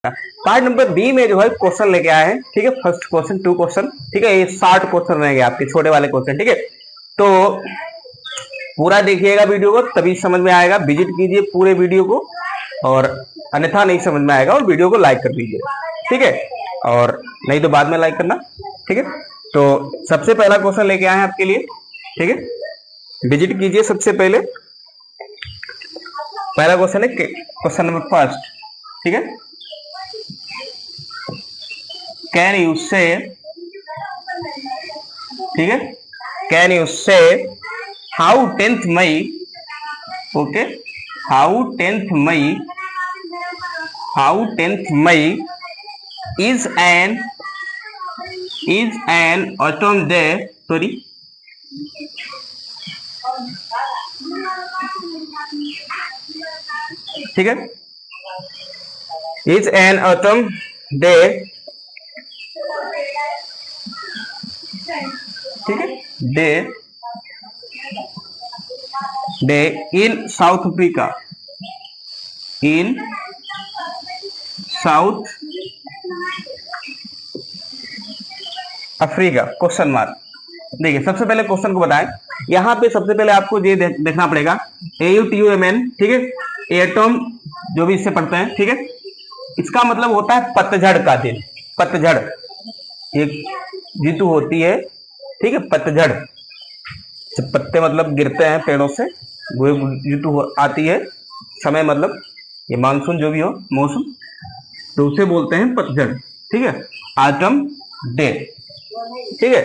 Part number B में जो है क्वेश्चन लेके आए हैं, ठीक है। फर्स्ट क्वेश्चन 2 क्वेश्चन, ठीक है। ये 60 क्वेश्चन रहेंगे आपके छोटे वाले क्वेश्चन, ठीक है। तो पूरा देखिएगा वीडियो को, तभी समझ में आएगा। विजिट कीजिए पूरे वीडियो को, और अन्यथा नहीं समझ में आएगा। और वीडियो को लाइक कर दीजिए, ठीक है। और नहीं तो बाद में लाइक करना, ठीक है। तो सबसे पहला क्वेश्चन लेके आए हैं आपके लिए, ठीक है। विजिट कीजिए सबसे पहले। पहला क्वेश्चन है क्वेश्चन नंबर फर्स्ट, ठीक है। कैन यू से, ठीक है, can you say how 10th May, okay, how 10th May is an autumn day, sorry, ठीक है, is an autumn day, ठीक है, day in South Africa, in South Africa, question mark. देखिए सबसे पहले question को बताएं। यहां पे सबसे पहले आपको ये देखना पड़ेगा, AUTUMN, ठीक है, एटम जो भी इससे पढ़ते हैं, ठीक है। इसका मतलब होता है पतझड़ का दिन। पतझड़ एक ऋतु होती है, ठीक है, पतझड़। जब पत्ते मतलब गिरते हैं पेड़ों से, वो ऋतु आती है। समय मतलब ये मानसून जो भी हो, मौसम, तो उसे बोलते हैं पतझड़, ठीक है, ऑटम डे, ठीक है,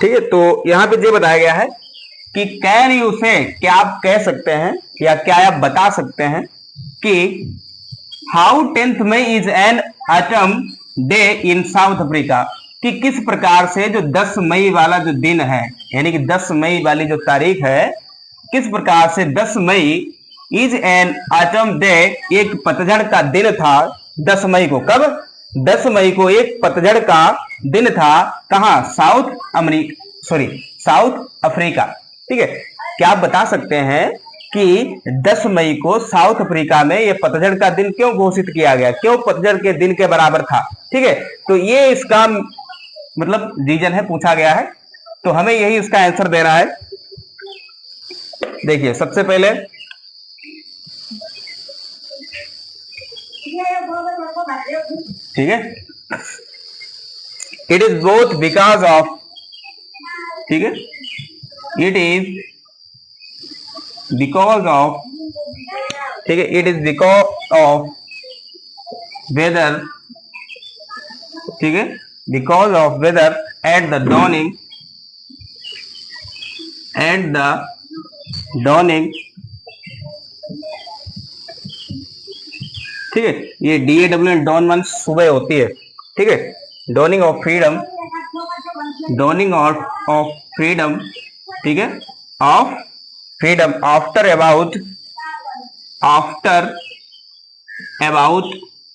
ठीक है। तो यहां पे ये बताया गया है कि कैन यू से, क्या आप कह सकते हैं या क्या आप बता सकते हैं कि how 10th May is an autumn day in South Africa, कि किस प्रकार से जो 10 मई वाला जो दिन है, यानी कि 10 मई वाली जो तारीख है, किस प्रकार से 10 May is an autumn day, एक पतझड़ का दिन था 10 मई को। कब? 10 मई को एक पतझड़ का दिन था। कहां? साउथ अफ्रीका, ठीक है। क्या आप बता सकते हैं कि 10 मई को साउथ अफ्रीका में यह पतझड़ का दिन क्यों घोषित किया गया, क्यों पतझड़ के दिन के बराबर था, ठीक है। तो ये इसका मतलब रीजन है, पूछा गया है, तो हमें यही इसका आंसर देना है। देखिए सबसे पहले, ठीक है, it is both because of, ठीक है, इट इज बिकॉज ऑफ, ठीक है, it is because of weather, ठीक है, because of weather at the dawning, ठीक है। ये DAWN डॉन वन सुबह होती है, ठीक है। डॉनिंग ऑफ फ्रीडम, ठीक है, ऑफ फ्रीडम आफ्टर अबाउट,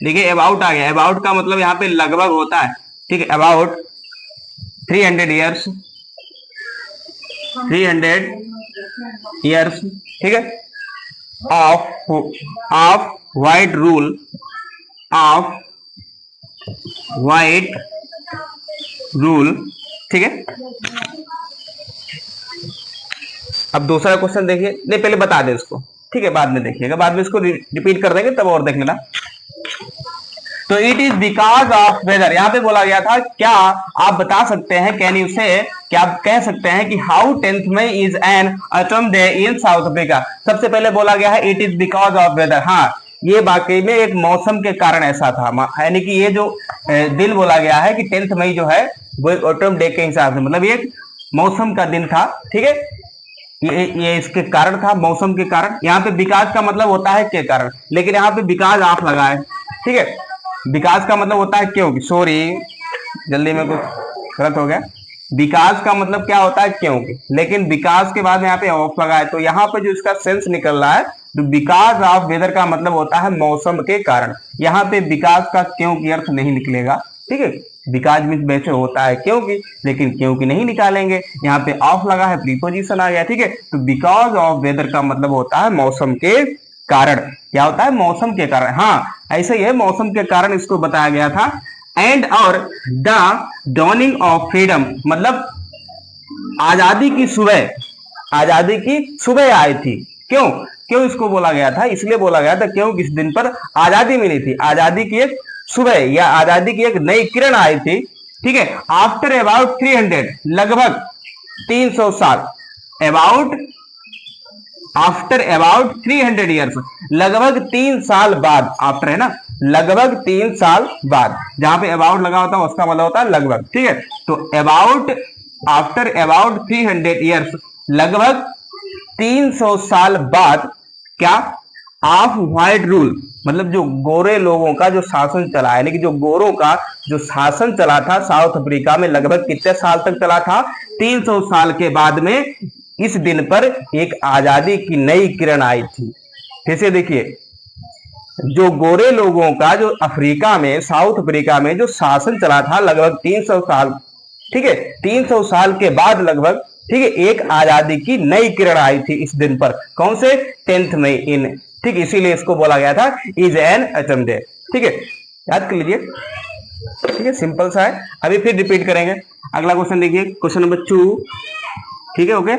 देखिए अबाउट आ गया। अबाउट का मतलब यहाँ पे लगभग होता है, ठीक है, अबाउट 300 ईयर्स, ठीक है, ऑफ वाइट रूल, ठीक है। अब दूसरा क्वेश्चन देखिए, नहीं पहले बता दे इसको, ठीक है, बाद में देखिएगा, बाद में इसको रिपीट कर देंगे तब और देख लेना। तो it is because of weather, यहां पे बोला गया था, क्या आप बता सकते हैं, कैन यू से, क्या आप कह सकते हैं कि how 10th May is an autumn day in South Africa. सबसे पहले बोला गया है it is because of weather. हाँ, ये वाकई में एक मौसम के कारण ऐसा था, यानी कि ये जो दिन बोला गया है कि 10th मई जो है वो एक ऑटम डे के हिसाब से, मतलब ये एक मौसम का दिन था, ठीक है। ये इसके कारण था, मौसम के कारण। यहाँ पे विकास का मतलब होता है के कारण, लेकिन यहाँ पे विकास आप लगाए, ठीक है। विकास का मतलब होता है क्योंकि, सॉरी जल्दी में कुछ गलत हो गया। विकास का मतलब क्या होता है? क्योंकि, लेकिन विकास के बाद यहाँ पे ऑफ लगा है, तो यहाँ पे जो इसका सेंस निकल रहा है, तो विकास ऑफ वेदर का मतलब होता है मौसम के कारण। यहाँ पे विकास का क्योंकि अर्थ नहीं निकलेगा, ठीक है। विकास मीन्स वैसे होता है क्योंकि, लेकिन क्योंकि नहीं निकालेंगे, यहाँ पे ऑफ लगा है, प्रीपोजिशन आ गया, ठीक है। तो बिकॉज ऑफ वेदर का मतलब होता है मौसम के कारण, क्या होता है, मौसम के कारण। हाँ ऐसे ही है, मौसम के कारण इसको बताया गया था। एंड और द डॉनिंग ऑफ फ्रीडम, मतलब आजादी की सुबह, आजादी की सुबह आई थी। क्यों क्यों इसको बोला गया था, इसलिए बोला गया था क्योंकि इस दिन पर आजादी मिली थी, आजादी की एक सुबह या आजादी की एक नई किरण आई थी। ठीक है, आफ्टर अबाउट 300, लगभग 300 साल, अबाउट आफ्टर अबाउट 300 ईयर्स, लगभग 3 साल बाद, आफ्टर है ना, लगभग 3 साल बाद, जहां पे अबाउट लगा होता है उसका मतलब होता है लगभग। ठीक है, तो अबाउट आफ्टर अबाउट 300 ईयर्स, लगभग 300 साल बाद, क्या, ऑफ व्हाइट रूल, मतलब जो गोरे लोगों का जो शासन चला, यानी कि जो गोरों का जो शासन चला था साउथ अफ्रीका में, लगभग कितने साल तक चला था, 300 साल के बाद में इस दिन पर एक आजादी की नई किरण आई थी। फिर से देखिए, जो गोरे लोगों का जो अफ्रीका में, साउथ अफ्रीका में जो शासन चला था लगभग 300 साल, ठीक है, 300 साल के बाद लगभग, ठीक है, एक आजादी की नई किरण आई थी इस दिन पर। कौन से, 10th मई इन, ठीक, इसीलिए इसको बोला गया था इज एन एटम डे। ठीक है, याद कर लीजिए। ठीक है, सिंपल सा है। अभी फिर रिपीट करेंगे। अगला क्वेश्चन देखिए, क्वेश्चन नंबर 2। ठीक है, ओके,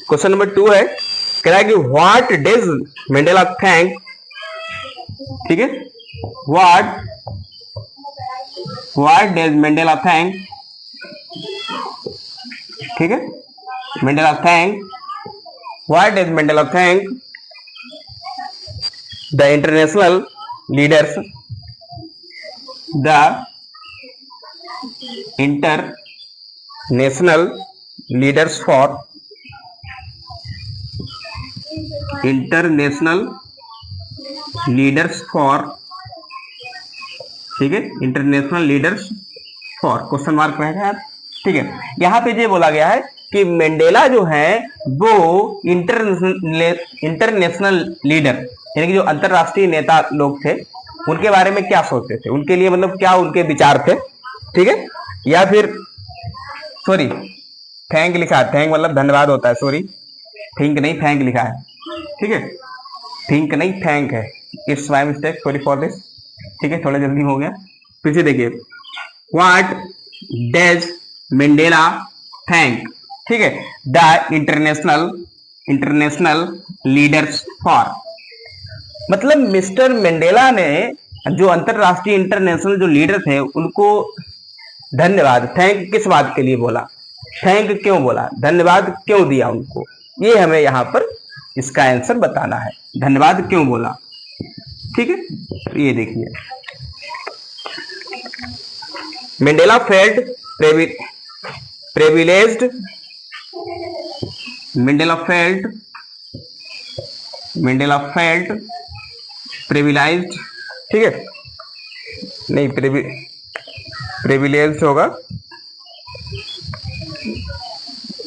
क्वेश्चन नंबर 2 है, कह रहा है कि व्हाट डज मंडेला थैंक, ठीक है, व्हाट डज मंडेला थैंक, ठीक है, Mandela thank, what does Mandela thank the international leaders, the international leaders for, international leaders for, ठीक है, international leaders for, question mark रहेगा। ठीक है, यहां पे ये बोला गया है कि मंडेला जो है वो इंटरनेशनल लीडर, यानी कि जो अंतरराष्ट्रीय नेता लोग थे उनके बारे में क्या सोचते थे, उनके लिए मतलब क्या उनके विचार थे। ठीक है, या फिर सॉरी, थैंक लिखा है, थैंक मतलब धन्यवाद होता है, सॉरी, थिंक नहीं थैंक लिखा है। ठीक है, थिंक नहीं थैंक है, it's my mistake, sorry for this. ठीक है, थोड़ा जल्दी हो गया। फिर से देखिए, व्हाट डज मंडेला थैंक, ठीक है, द इंटरनेशनल लीडर्स फॉर, मतलब मिस्टर मंडेला ने जो अंतरराष्ट्रीय इंटरनेशनल जो लीडर थे उनको धन्यवाद, थैंक किस बात के लिए बोला, थैंक क्यों बोला, धन्यवाद क्यों दिया उनको, ये हमें यहां पर इसका आंसर बताना है, धन्यवाद क्यों बोला। ठीक है, तो ये देखिए, Mandela felt privileged, Mandela felt privileged, ठीक है, नहीं प्रिविलेज्ड होगा,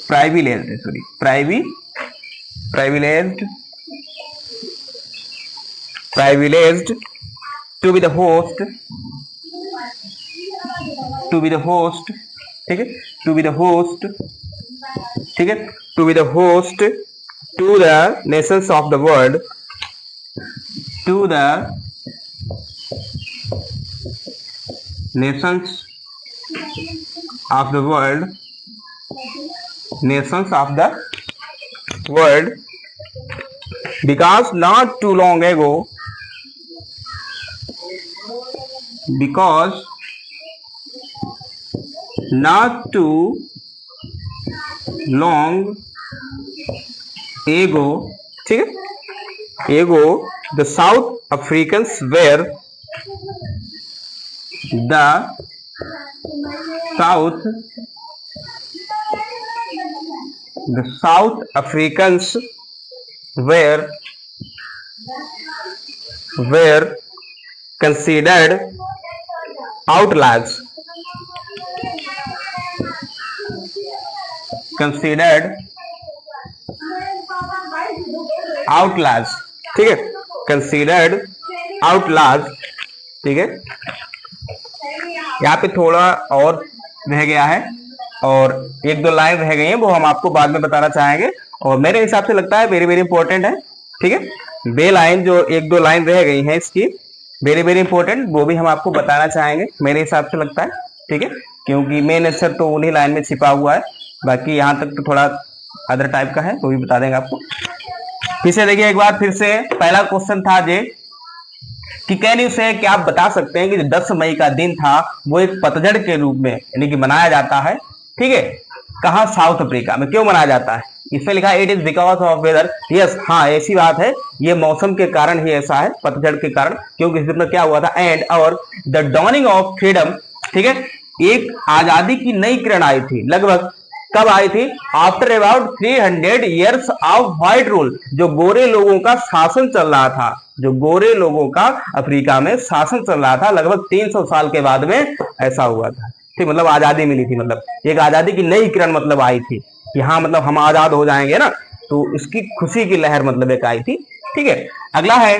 privileged, sorry privileged to be the host, ठीक है, to be the host, ठीक है, to be the host to the nations of the world, to the nations of the world, nations of the world, because not too long ago, because not too long ago, ठीक है, ago the South Africans were the South Africans were considered outlaws, ठीक है, considered outlaws, ठीक है, यहाँ पे थोड़ा और रह गया है और एक दो लाइन रह गई है, वो हम आपको बाद में बताना चाहेंगे और मेरे हिसाब से लगता है वेरी वेरी इंपॉर्टेंट है। ठीक है, बे लाइन जो एक दो लाइन रह गई हैं इसकी, वेरी वेरी इंपॉर्टेंट, वो भी हम आपको बताना चाहेंगे मेरे हिसाब से लगता है, ठीक है, क्योंकि मेन आंसर तो उन्हीं लाइन में छिपा हुआ है, बाकी यहाँ तक तो थोड़ा अदर टाइप का है, वो भी बता देंगे आपको। फिर से देखिए एक बार फिर से, पहला क्वेश्चन था जे कि कैन यू से, क्या आप बता सकते हैं कि 10 मई का दिन था वो एक पतझड़ के रूप में यानी कि मनाया जाता है, ठीक है, कहाँ, साउथ अफ्रीका में, क्यों मनाया जाता है? इसमें लिखा है it is because of weather, yes, हाँ ऐसी बात है, ये मौसम के कारण ही ऐसा है, पतझड़ के कारण, क्योंकि इस दिन में क्या हुआ था, एंड और द डॉनिंग ऑफ फ्रीडम, ठीक है, एक आजादी की नई किरण आई थी, लगभग कब आई थी, after about 300 years of white rule, जो गोरे लोगों का शासन चल रहा था, जो गोरे लोगों का अफ्रीका में शासन चल रहा था, लगभग 300 साल के बाद में ऐसा हुआ था, ठीक, मतलब आजादी मिली थी, मतलब एक आजादी की नई किरण मतलब आई थी कि हाँ मतलब हम आजाद हो जाएंगे ना, तो इसकी खुशी की लहर मतलब एक आई थी, ठीक है। अगला है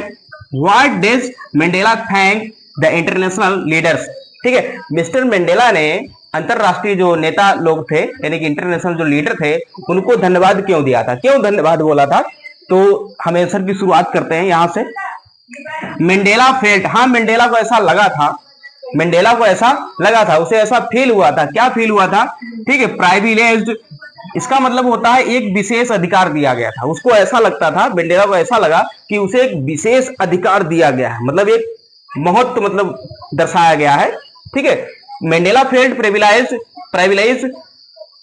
what did Mandela thank the international leaders, ठीक है, मिस्टर मंडेला ने अंतरराष्ट्रीय जो नेता लोग थे यानी कि इंटरनेशनल जो लीडर थे उनको धन्यवाद क्यों दिया था, क्यों धन्यवाद बोला था, तो हम आंसर की शुरुआत करते हैं यहां से। मंडेला फेल्ट, हाँ मंडेला को ऐसा लगा था, मंडेला को ऐसा लगा था, उसे ऐसा फील हुआ था, क्या फील हुआ था, ठीक है, प्राइविलेज्ड, इसका मतलब होता है एक विशेष अधिकार दिया गया था, उसको ऐसा लगता था, मंडेला को ऐसा लगा कि उसे एक विशेष अधिकार दिया गया है, मतलब एक महत्व मतलब दर्शाया गया है, ठीक है। मंडेला फेल्ट प्राइविलेज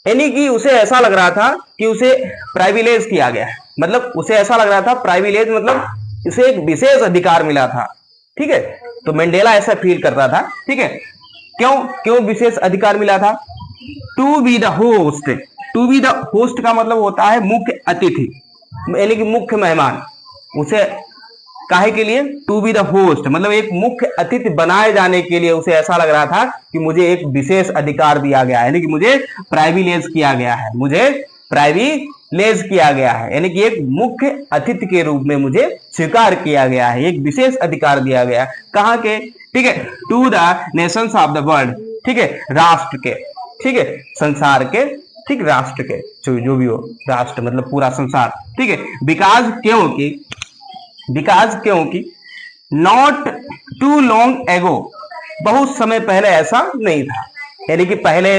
यानी कि उसे ऐसा लग रहा था कि उसे प्राइविलेज किया गया है, मतलब उसे ऐसा लग रहा था, प्राइविलेज मतलब उसे एक विशेष अधिकार मिला था, ठीक है, तो मंडेला ऐसा फील करता था, ठीक है, क्यों क्यों विशेष अधिकार मिला था, to be the host, to be the host का मतलब होता है मुख्य अतिथि यानी कि मुख्य मेहमान, उसे काहे के लिए, टू बी द होस्ट मतलब एक मुख्य अतिथि बनाए जाने के लिए उसे ऐसा लग रहा था कि मुझे एक विशेष अधिकार दिया गया है, यानी कि मुझे प्राइविलेज किया गया है, मुझे प्राइविलेज किया गया है, यानी कि एक मुख्य अतिथि के रूप में मुझे स्वीकार किया गया है, एक विशेष अधिकार दिया गया है, कहाँ के, ठीक है, to the nations of the world, ठीक है, राष्ट्र के, ठीक है, संसार के, ठीक, राष्ट्र के, जो भी हो, राष्ट्र मतलब पूरा संसार, ठीक है, बिकॉज क्योंकि नॉट टू लॉन्ग एगो, बहुत समय पहले ऐसा नहीं था, यानी कि पहले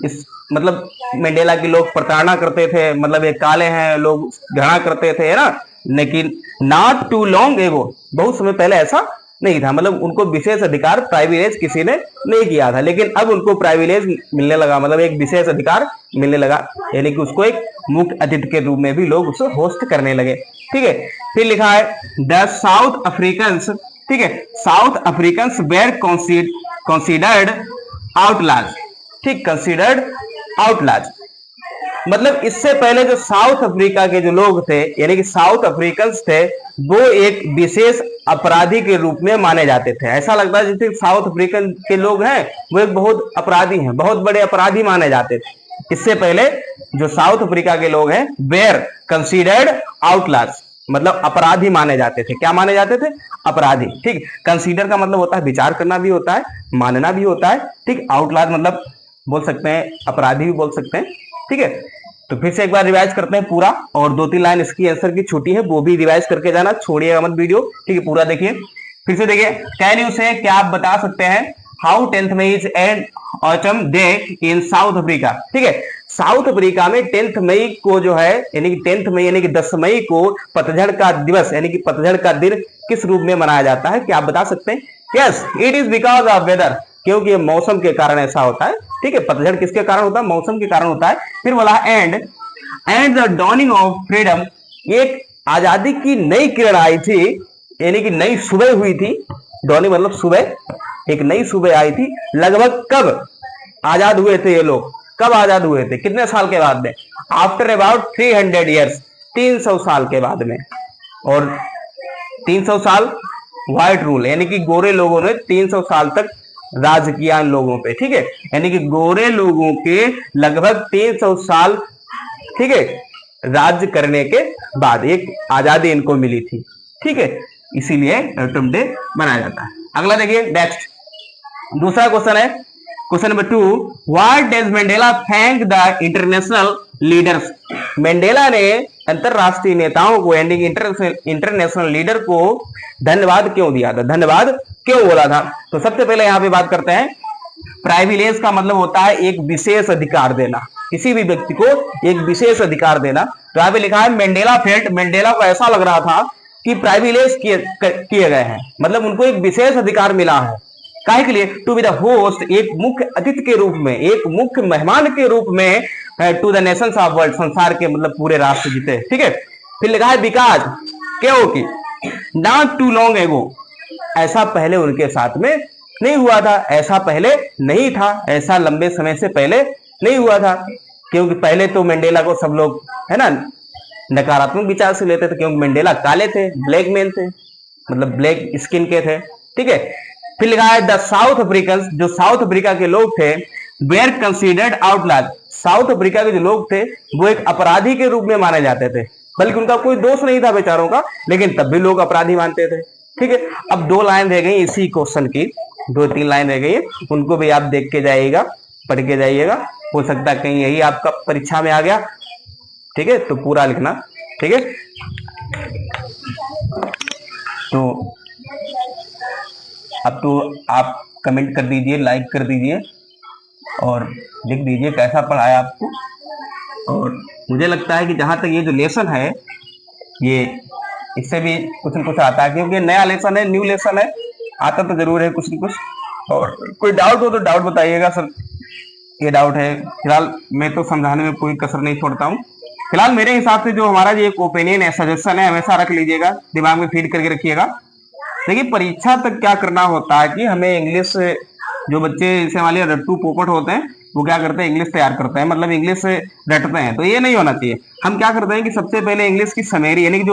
इस मतलब मंडेला के लोग प्रताड़ना करते थे, मतलब ये काले हैं लोग घृणा करते थे, है ना, लेकिन नॉट टू लॉन्ग एगो, बहुत समय पहले ऐसा नहीं था, मतलब उनको विशेष अधिकार प्राइविलेज किसी ने नहीं किया था, लेकिन अब उनको प्राइविलेज मिलने लगा, मतलब एक विशेष अधिकार मिलने लगा, यानी कि उसको एक मुख्य अतिथि के रूप में भी लोग उसे होस्ट करने लगे, ठीक है। फिर लिखा है द साउथ अफ्रीकन्स, ठीक है, साउथ अफ्रीकन्स वेर कंसीडर्ड आउटलाज, ठीक, कंसीडर्ड आउटलाज, मतलब इससे पहले जो साउथ अफ्रीका के जो लोग थे यानी कि साउथ अफ्रीकन्स थे वो एक विशेष अपराधी के रूप में माने जाते थे, ऐसा लगता है जैसे साउथ अफ्रीकन के लोग हैं वो एक बहुत अपराधी हैं, बहुत बड़े अपराधी माने जाते थे, इससे पहले जो साउथ अफ्रीका के लोग हैं वेर कंसीडर्ड आउटलाज, मतलब अपराधी माने जाते थे, क्या माने जाते थे, अपराधी, ठीक, कंसीडर का मतलब होता है विचार करना भी होता है, मानना भी होता है, ठीक, आउटलाज मतलब बोल सकते हैं अपराधी भी बोल सकते हैं, ठीक है। तो फिर से एक बार रिवाइज करते हैं पूरा, और 2-3 लाइन इसकी आंसर की छोटी है वो भी रिवाइज करके जाना, छोड़िएगा मत वीडियो, ठीक है, पूरा देखिए। फिर से देखिए, कैन यू से, क्या आप बता सकते हैं, how 10th May is and autumn day in South Africa, ठीक है, साउथ अफ्रीका में 10th मई को जो है यानी कि 10th मई यानी कि 10 मई को पतझड़ का दिवस यानी कि पतझड़ का दिन किस रूप में मनाया जाता है, क्या आप बता सकते हैं? Yes, it is because of weather, क्योंकि मौसम के कारण ऐसा होता है, ठीक है, पतझड़ किसके कारण होता है, मौसम के कारण होता है। फिर बोला and the dawning of freedom, एक आजादी की नई किरण आई थी यानी कि नई सुबह हुई थी, डॉनिंग मतलब सुबह, एक नई सुबह आई थी, लगभग कब आजाद हुए थे ये लोग, कब आजाद हुए थे, कितने साल के बाद में, आफ्टर अबाउट 300 ईयर्स, 300 साल के बाद में, और 300 साल व्हाइट रूल यानी कि गोरे लोगों ने 300 साल तक राज किया इन लोगों पे, ठीक है, यानी कि गोरे लोगों के लगभग 300 साल, ठीक है, राज्य करने के बाद एक आजादी इनको मिली थी, ठीक है, इसीलिए ऑटम डे मनाया जाता है। अगला देखिए, नेक्स्ट दूसरा क्वेश्चन है, question number 2, what does Mandela thank the international leaders, Mandela ने अंतरराष्ट्रीय नेताओं को यानी इंटरनेशनल लीडर को धन्यवाद क्यों दिया था, धन्यवाद क्यों बोला था। तो सबसे पहले यहां पे बात करते हैं, प्राइविलेज का मतलब होता है एक विशेष अधिकार देना, किसी भी व्यक्ति को एक विशेष अधिकार देना। तो यहां पे लिखा है मंडेला फेल्ट, मंडेला को ऐसा लग रहा था कि प्राइविलेज किए गए हैं, मतलब उनको एक विशेष अधिकार मिला है। काहे के लिए? टू बी द होस्ट, एक मुख्य अतिथि के रूप में, एक मुख्य मेहमान के रूप में, to the nations of world, संसार के मतलब पूरे राष्ट्र जीते। ठीक है, फिर लिखा है बिकॉज, क्योंकि, नॉट टू लॉन्ग एगो, ऐसा पहले उनके साथ में नहीं हुआ था, ऐसा पहले नहीं था, ऐसा लंबे समय से पहले नहीं हुआ था। क्योंकि पहले तो मंडेला को सब लोग है ना नकारात्मक विचार से लेते थे, क्योंकि मंडेला काले थे, ब्लैक मैन थे, मतलब ब्लैक स्किन के थे। ठीक है, फिर लिखा है द साउथ अफ्रीकन, जो साउथ अफ्रीका के लोग थे, were considered outlaws, South Africa के जो लोग थे वो एक अपराधी के रूप में माने जाते थे, बल्कि उनका कोई दोष नहीं था बेचारों का, लेकिन तब भी लोग अपराधी मानते थे। ठीक है, अब 2 लाइन रह गई इसी क्वेश्चन की, 2-3 लाइन रह गई है, उनको भी आप देख के जाइएगा, पढ़ के जाइएगा, हो सकता है कहीं यही आपका परीक्षा में आ गया। ठीक है, तो पूरा लिखना। ठीक है, तो अब तो आप कमेंट कर दीजिए, लाइक कर दीजिए और लिख दीजिए कैसा पढ़ाया आपको। और मुझे लगता है कि जहां तक ये जो लेसन है, ये इससे भी कुछ न कुछ आता है, क्योंकि नया लेसन है, न्यू लेसन है, आता तो जरूर है कुछ न कुछ। और कोई डाउट हो तो डाउट बताइएगा सर, ये डाउट है। फिलहाल मैं तो समझाने में कोई कसर नहीं छोड़ता हूँ। फिलहाल मेरे हिसाब से जो हमारा ये एक ओपिनियन है, सजेशन है, हमेशा रख लीजिएगा, दिमाग में फीड करके रखिएगा। देखिए परीक्षा तक क्या करना होता है कि हमें इंग्लिश, जो बच्चे जैसे वाले रट्टू पोपट होते हैं वो क्या करते हैं, इंग्लिश तैयार करते हैं, मतलब इंग्लिश रटते हैं, तो ये नहीं होना चाहिए। हम क्या करते हैं कि सबसे पहले इंग्लिश की समरी, यानी कि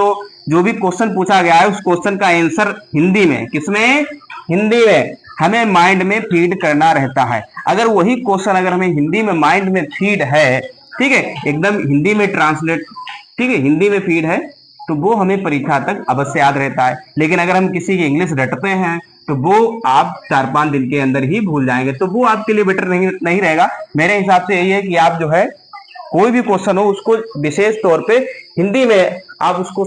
जो भी क्वेश्चन पूछा गया है उस क्वेश्चन का आंसर हिंदी में, किसमें, हिंदी में हमें माइंड में फीड करना रहता है। अगर वही क्वेश्चन अगर हमें हिंदी में माइंड में फीड है, ठीक है, एकदम हिंदी में ट्रांसलेट, ठीक है, हिंदी में फीड है, तो वो हमें परीक्षा तक अवश्य याद रहता है। लेकिन अगर हम किसी की इंग्लिश रटते हैं तो वो आप 4-5 दिन के अंदर ही भूल जाएंगे, तो वो आपके लिए बेटर नहीं रहेगा। मेरे हिसाब से यही है कि आप जो है कोई भी क्वेश्चन हो उसको विशेष तौर पे हिंदी में आप उसको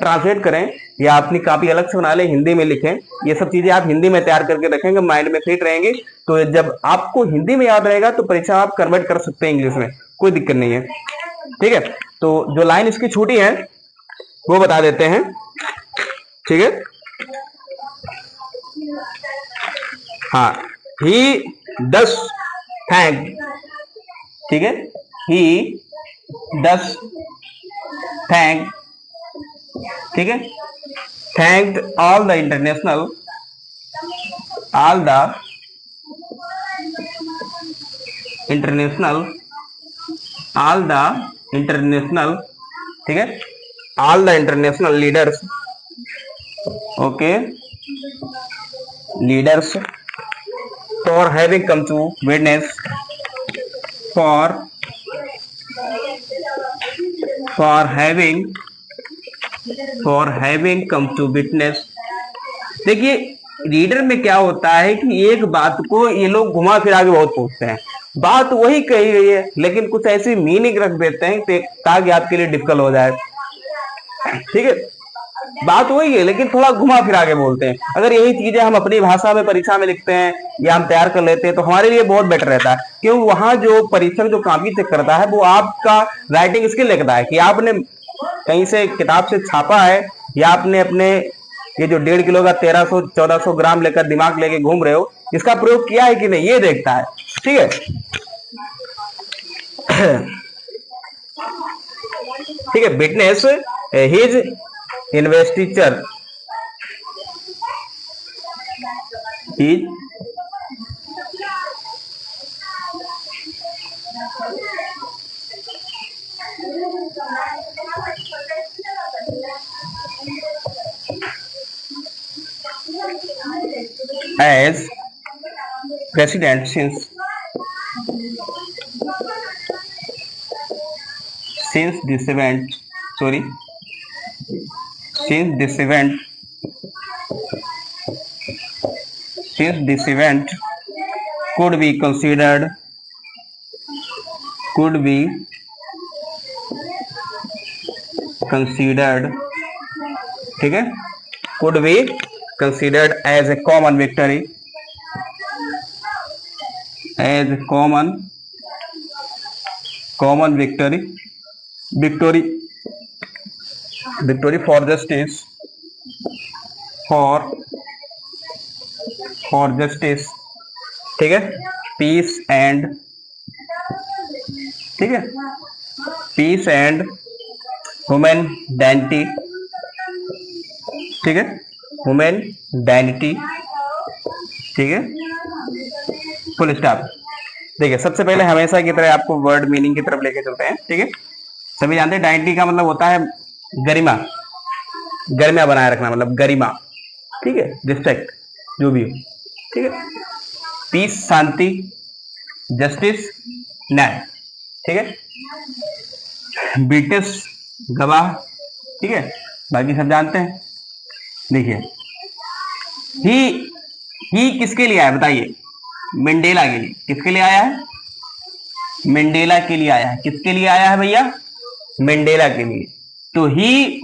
ट्रांसलेट करें, या अपनी कॉपी अलग से बना लें, हिंदी में लिखें। ये सब चीजें आप हिंदी में तैयार करके रखेंगे, माइंड में फिट रहेंगी, तो जब आपको हिंदी में याद रहेगा तो परीक्षा आप कन्वर्ट कर सकते हैं इंग्लिश में, कोई दिक्कत नहीं है। ठीक है, तो जो लाइन इसकी छूटी है वो बता देते हैं। ठीक है, हाँ, ही डस थैंक, ठीक है, ही डस थैंक, ठीक है, thanked all the international, all the international, all the international, ठीक है, all the international leaders, okay, leaders for having come to witness, for having come to witness. देखिए रीडर में क्या होता है कि एक बात को ये लोग घुमा फिरा के बहुत पूछते हैं, बात वही कही गई है लेकिन कुछ ऐसी मीनिंग रख देते हैं ताकि आपके लिए डिफिकल्ट हो जाए। ठीक है, बात वही है लेकिन थोड़ा घुमा फिरा के बोलते हैं। अगर यही चीजें हम अपनी भाषा में परीक्षा में लिखते हैं या हम तैयार कर लेते हैं तो हमारे लिए बहुत बेटर रहता है, क्यों वहां जो परीक्षक जो कॉपी चेक करता है वो आपका राइटिंग स्किल देखता है कि आपने कहीं से किताब से छापा है या आपने अपने ये जो 1.5 किलो का 1300-1400 ग्राम लेकर दिमाग लेके घूम रहे हो, इसका प्रयोग किया है कि नहीं, ये देखता है। ठीक है, ठीक है, witness his investiture, his as president since this event, sorry, since this event could be considered, ठीक है, could be considered as a common victory, as common victory for justice, for justice, ठीक है, पीस एंड, ठीक है, piece and human डाइनिटी, ठीक है, human डाइनिटी, ठीक है, फुल स्टॉप। देखिए सबसे पहले हमेशा की तरह आपको वर्ड मीनिंग की तरफ लेके चलते हैं, ठीक है। सभी जानते हैं डाइनिटी का मतलब होता है गरिमा, गरिमा बनाए रखना, मतलब गरिमा, ठीक है, रिस्पेक्ट जो भी हो, ठीक है। पीस शांति, जस्टिस न्याय, ठीक है। ब्रिटिश गवाह, ठीक है, बाकी सब जानते हैं। देखिए ही किसके लिए आया बताइए? मंडेला के लिए। किसके लिए आया है? मंडेला के लिए आया है। किसके लिए आया है भैया? मंडेला के लिए। तो ही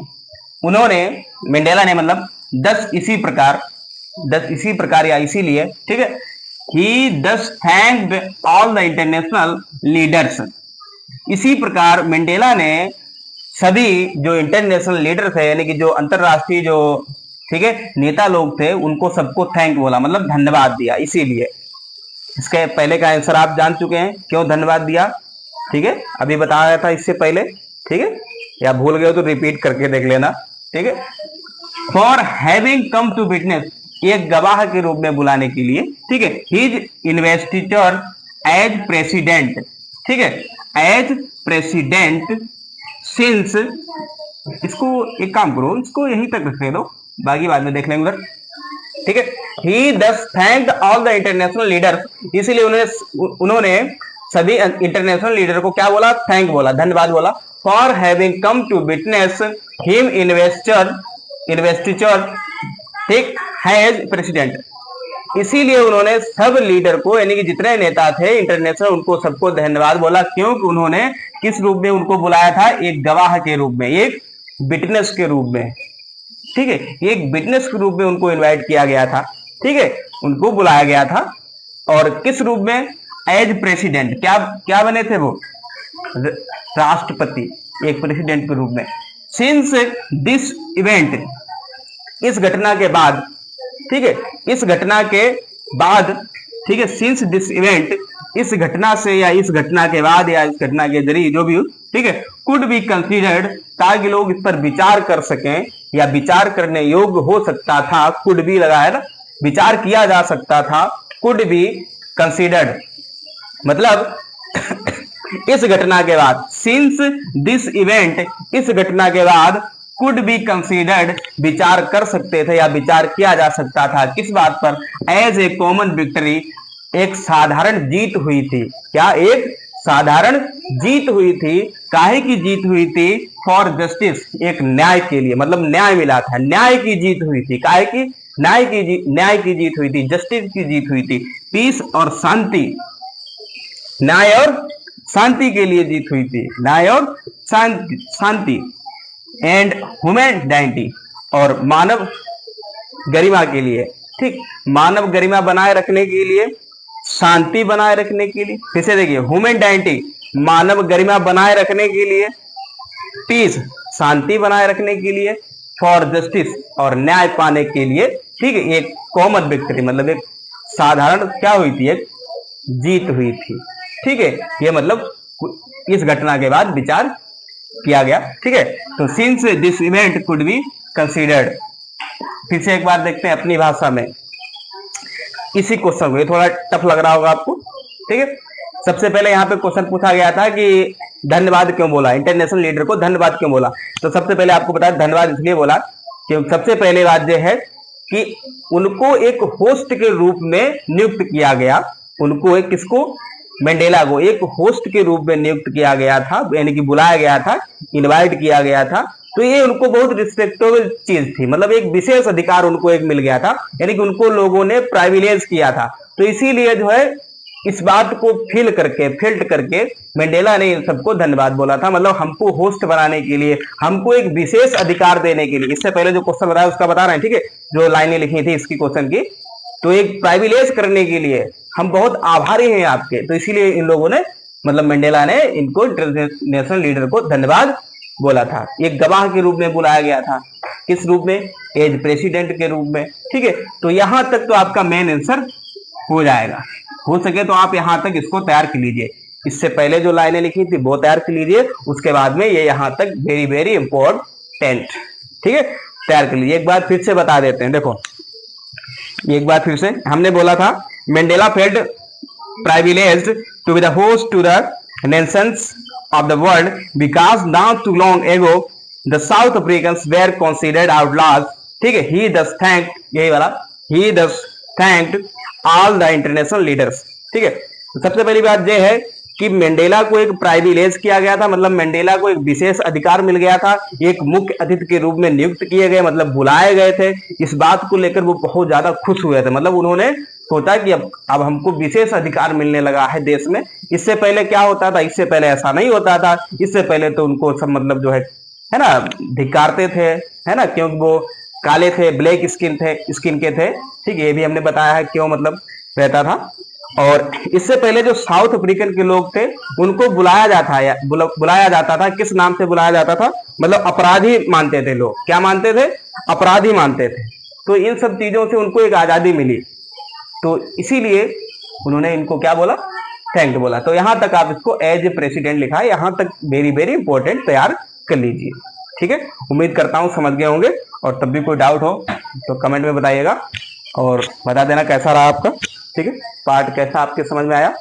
उन्होंने, मंडेला ने मतलब 10 इसी प्रकार या इसीलिए, ठीक है, ही 10 thanked all the international leaders. इसी प्रकार मंडेला ने सभी जो इंटरनेशनल लीडर थे, यानी कि जो अंतरराष्ट्रीय जो, ठीक है, नेता लोग थे, उनको सबको थैंक बोला, मतलब धन्यवाद दिया। इसीलिए इसके पहले का आंसर आप जान चुके हैं, क्यों धन्यवाद दिया, ठीक है, अभी बताया था इससे पहले, ठीक है, या भूल गए हो तो रिपीट करके देख लेना, ठीक है। For having come to witness, एक गवाह के रूप में बुलाने के लिए, ठीक है, हिज इन्वेस्टिचर एज प्रेसिडेंट, ठीक है, एज प्रेसिडेंट सिंस, इसको एक काम करो, इसको यहीं तक रख दो, बाकी बाद में देख लेंगे उधर, ठीक है। ही दस thanked all the international leader, इसीलिए उन्होंने सभी इंटरनेशनल लीडर को क्या बोला? थैंक बोला, धन्यवाद बोला। For having come to witness him investiture, ठीक, हैज प्रेसिडेंट, इसीलिए उन्होंने सब लीडर को, यानी कि जितने नेता थे इंटरनेशनल, उनको सबको धन्यवाद बोला। क्योंकि उन्होंने किस रूप में उनको बुलाया था? एक गवाह के रूप में, एक विटनेस के रूप में, ठीक है, एक विटनेस के रूप में उनको इनवाइट किया गया था, ठीक है, उनको बुलाया गया था। और किस रूप में? एज प्रेसिडेंट, क्या बने थे वो? राष्ट्रपति, एक प्रेसिडेंट के रूप में। सिंस दिस इवेंट, इस घटना के बाद, ठीक है, इस घटना के बाद, ठीक है, सिंस दिस इवेंट, इस घटना से या इस घटना के बाद या इस घटना के जरिए जो भी हो, ठीक है, कुड बी कंसीडर्ड, ताकि लोग इस पर विचार कर सकें या विचार करने योग्य हो सकता था। कुड बी लगा है ना, विचार किया जा सकता था। कुड बी कंसीडर्ड मतलब इस घटना के बाद, सिंस दिस इवेंट, इस घटना के बाद, कुड बी कंसीडर्ड, विचार कर सकते थे या विचार किया जा सकता था। किस बात पर? एज ए कॉमन विक्ट्री, एक साधारण जीत हुई थी। क्या? एक साधारण जीत हुई थी। काहे की जीत हुई थी? फॉर जस्टिस, एक न्याय के लिए, मतलब न्याय मिला था, न्याय की जीत हुई थी। काहे की? न्याय की जीत हुई थी, जस्टिस की जीत हुई थी। पीस और शांति, न्याय और शांति के लिए जीत हुई थी, न्याय और शांति। एंड ह्यूमन डाइनिटी, और मानव गरिमा के लिए, ठीक, मानव गरिमा बनाए रखने के लिए, शांति बनाए रखने के लिए। फिर से देखिए, ह्यूमन डाइनिटी, मानव गरिमा बनाए रखने के लिए, पीस, शांति बनाए रखने के लिए, फॉर जस्टिस, और न्याय पाने के लिए, ठीक है, एक कॉमन विक्ट्री, मतलब एक साधारण क्या हुई थी? एक जीत हुई थी, ठीक है। ये मतलब इस घटना के बाद विचार किया गया, ठीक है। तो since this event could be considered. फिर से एक बार देखते हैं अपनी भाषा में इसी क्वेश्चन को, ये थोड़ा टफ लग रहा होगा आपको, ठीक है। सबसे पहले यहाँ पे क्वेश्चन पूछा गया था कि धन्यवाद क्यों बोला, इंटरनेशनल लीडर को धन्यवाद क्यों बोला। तो सबसे पहले आपको बताया धन्यवाद इसलिए बोला कि सबसे पहले बात यह है कि उनको एक होस्ट के रूप में नियुक्त किया गया। उनको एक, किसको? मंडेला को एक होस्ट के रूप में नियुक्त किया गया था, यानी कि बुलाया गया था, इनवाइट किया गया था। तो ये उनको बहुत रिस्पेक्टेबल चीज थी, मतलब एक विशेष अधिकार उनको एक मिल गया था, यानी कि उनको लोगों ने प्राइविलेज किया था। तो इसीलिए जो है इस बात को फिल्ट करके मंडेला ने इन सबको धन्यवाद बोला था, मतलब हमको होस्ट बनाने के लिए, हमको एक विशेष अधिकार देने के लिए। इससे पहले जो क्वेश्चन बताया उसका बता रहे हैं, ठीक है, जो लाइनें लिखी थी इसकी क्वेश्चन की, तो एक प्राइविलेज करने के लिए हम बहुत आभारी हैं आपके। तो इसीलिए इन लोगों ने, मतलब मंडेला ने इनको इंटरनेशनल लीडर को धन्यवाद बोला था। एक गवाह के रूप में बुलाया गया था, किस रूप में, एज प्रेसिडेंट के रूप में, ठीक है। तो यहां तक तो आपका मेन आंसर हो जाएगा। हो सके तो आप यहां तक इसको तैयार कर लीजिए, इससे पहले जो लाइनें लिखी थी वो तैयार कर लीजिए, उसके बाद में ये यहां तक वेरी वेरी इंपॉर्टेंट, ठीक है, तैयार कर लीजिए। एक बार फिर से बता देते हैं, देखो एक बार फिर से हमने बोला था Mandela felt privileged to be the host to the nations of the world because not too long ago the South Africans were considered outlaws, ठीक है। he thus thanked, यही वाला, he thus thanked all the international leaders, ठीक है। तो सबसे पहली बात यह है कि मंडेला को एक प्राइविलेज किया गया था, मतलब मंडेला को एक विशेष अधिकार मिल गया था, एक मुख्य अतिथि के रूप में नियुक्त किए गए, मतलब बुलाए गए थे। इस बात को लेकर वो बहुत ज्यादा खुश हुए थे, मतलब उन्होंने सोचा कि अब हमको विशेष अधिकार मिलने लगा है देश में। इससे पहले क्या होता था, इससे पहले ऐसा नहीं होता था। इससे पहले तो उनको सब मतलब जो है ना धिक्कारते थे, है ना, क्योंकि वो काले थे, ब्लैक स्किन के थे, ठीक है, ये भी हमने बताया है क्यों मतलब रहता था। और इससे पहले जो साउथ अफ्रीकन के लोग थे उनको बुलाया जाता था, किस नाम से बुलाया जाता था, मतलब अपराधी मानते थे लोग, क्या मानते थे, अपराधी मानते थे। तो इन सब चीजों से उनको एक आजादी मिली, तो इसीलिए उन्होंने इनको क्या बोला, थैंक्ड बोला। तो यहां तक आप इसको एज ए प्रेसिडेंट लिखा है, यहां तक वेरी वेरी इंपॉर्टेंट तैयार कर लीजिए, ठीक है। उम्मीद करता हूं समझ गए होंगे, और तब भी कोई डाउट हो तो कमेंट में बताइएगा और बता देना कैसा रहा आपका, ठीक है, पार्ट कैसा आपके समझ में आया।